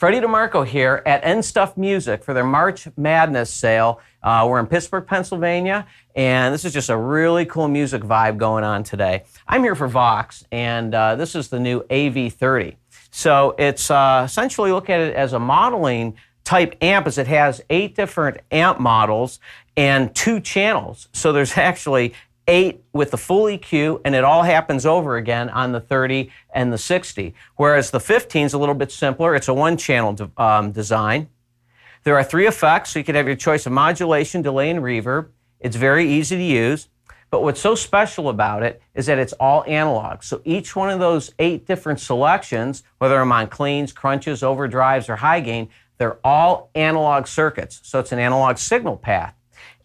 Freddie DeMarco here at N Stuff Music for their March Madness sale. We're in Pittsburgh, Pennsylvania, and this is just a really cool music vibe going on today. I'm here for Vox, and this is the new AV30. So it's essentially, look at it as a modeling type amp, as it has 8 different amp models and 2 channels. So there's actually 8 with the full EQ, and it all happens over again on the 30 and the 60. Whereas the 15 is a little bit simpler. It's a 1-channel design. There are 3 effects, so you can have your choice of modulation, delay, and reverb. It's very easy to use. But what's so special about it is that it's all analog. So each one of those 8 different selections, whether I'm on cleans, crunches, overdrives, or high gain, they're all analog circuits. So it's an analog signal path.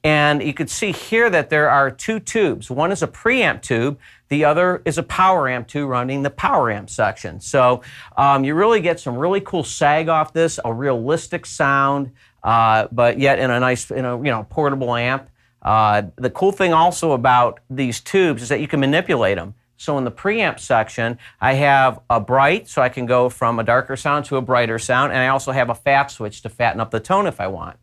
And you can see here that there are 2 tubes. One is a preamp tube, the other is a power amp tube running the power amp section. So you really get some really cool sag off this, a realistic sound, but yet in a nice, portable amp. The cool thing also about these tubes is that you can manipulate them. So in the preamp section, I have a bright, so I can go from a darker sound to a brighter sound, and I also have a fat switch to fatten up the tone if I want.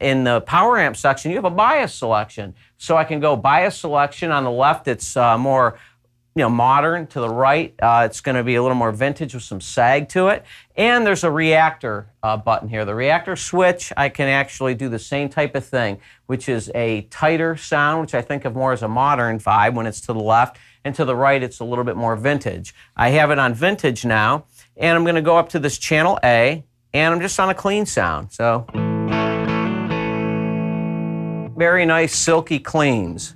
In the power amp section, you have a bias selection. So I can go bias selection. On the left, it's more modern. To the right, it's going to be a little more vintage with some sag to it. And there's a reactor button here. The reactor switch, I can actually do the same type of thing, which is a tighter sound, which I think of more as a modern vibe when it's to the left. And to the right, it's a little bit more vintage. I have it on vintage now, and I'm going to go up to this channel A, and I'm just on a clean sound. So, very nice, silky cleans.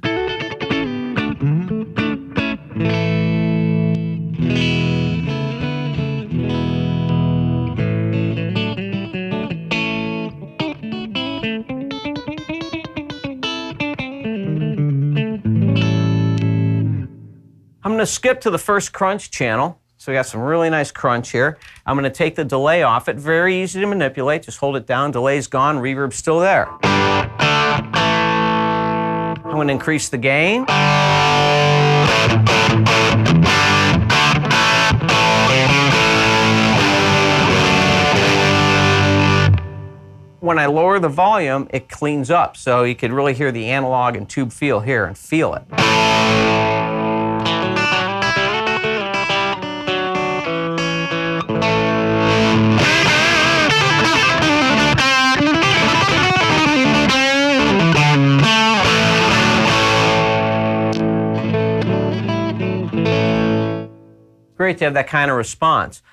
I'm going to skip to the first crunch channel. So we got some really nice crunch here. I'm going to take the delay off it. Very easy to manipulate. Just hold it down. Delay's gone. Reverb's still there. I'm going to increase the gain. When I lower the volume, it cleans up. So you could really hear the analog and tube feel here and feel it. Great to have that kind of response.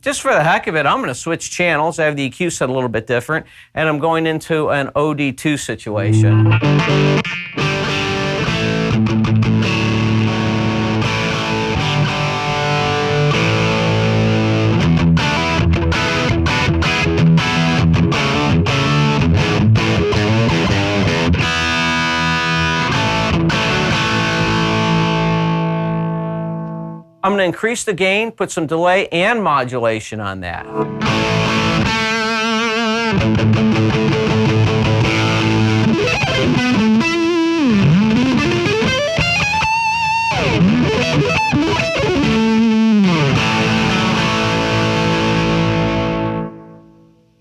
Just for the heck of it, I'm going to switch channels. I have the EQ set a little bit different, and I'm going into an OD2 situation. I'm going to increase the gain, put some delay and modulation on that.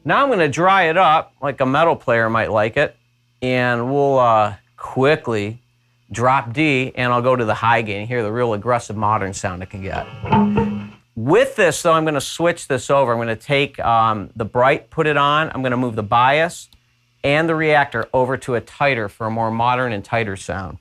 Now I'm going to dry it up like a metal player might like it, and we'll quickly drop D, and I'll go to the high gain. Hear the real aggressive modern sound it can get. With this, though, I'm going to switch this over. I'm going to take the bright, put it on. I'm going to move the bias and the reactor over to a tighter for a more modern and tighter sound.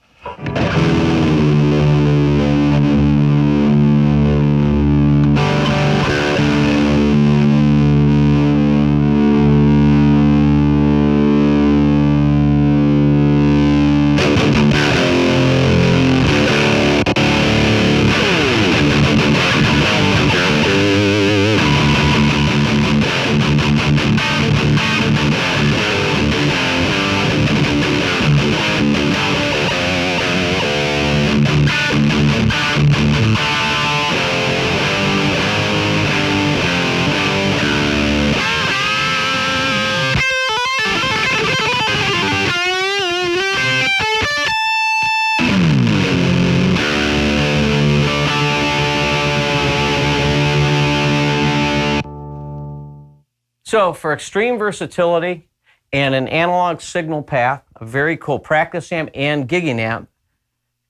So for extreme versatility and an analog signal path, a very cool practice amp and gigging amp,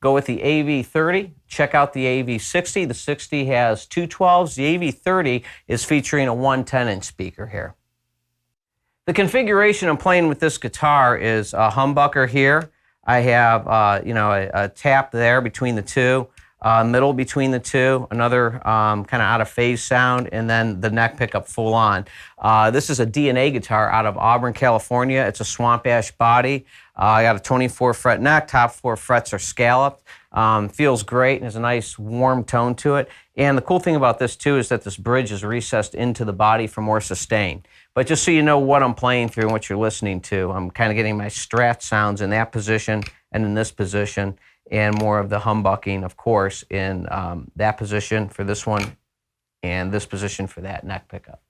go with the AV30. Check out the AV60. The 60 has two 12s. The AV30 is featuring a 110-inch speaker here. The configuration I'm playing with this guitar is a humbucker here. I have a tap there between the two, middle between the two, another kind of out of phase sound, and then the neck pickup full on. This is a DNA guitar out of Auburn, California. It's a swamp ash body. I got a 24 fret neck, top 4 frets are scalloped. Feels great and has a nice warm tone to it. And the cool thing about this too is that this bridge is recessed into the body for more sustain. But just so you know what I'm playing through and what you're listening to, I'm kind of getting my Strat sounds in that position and in this position, and more of the humbucking, of course, in that position for this one and this position for that neck pickup.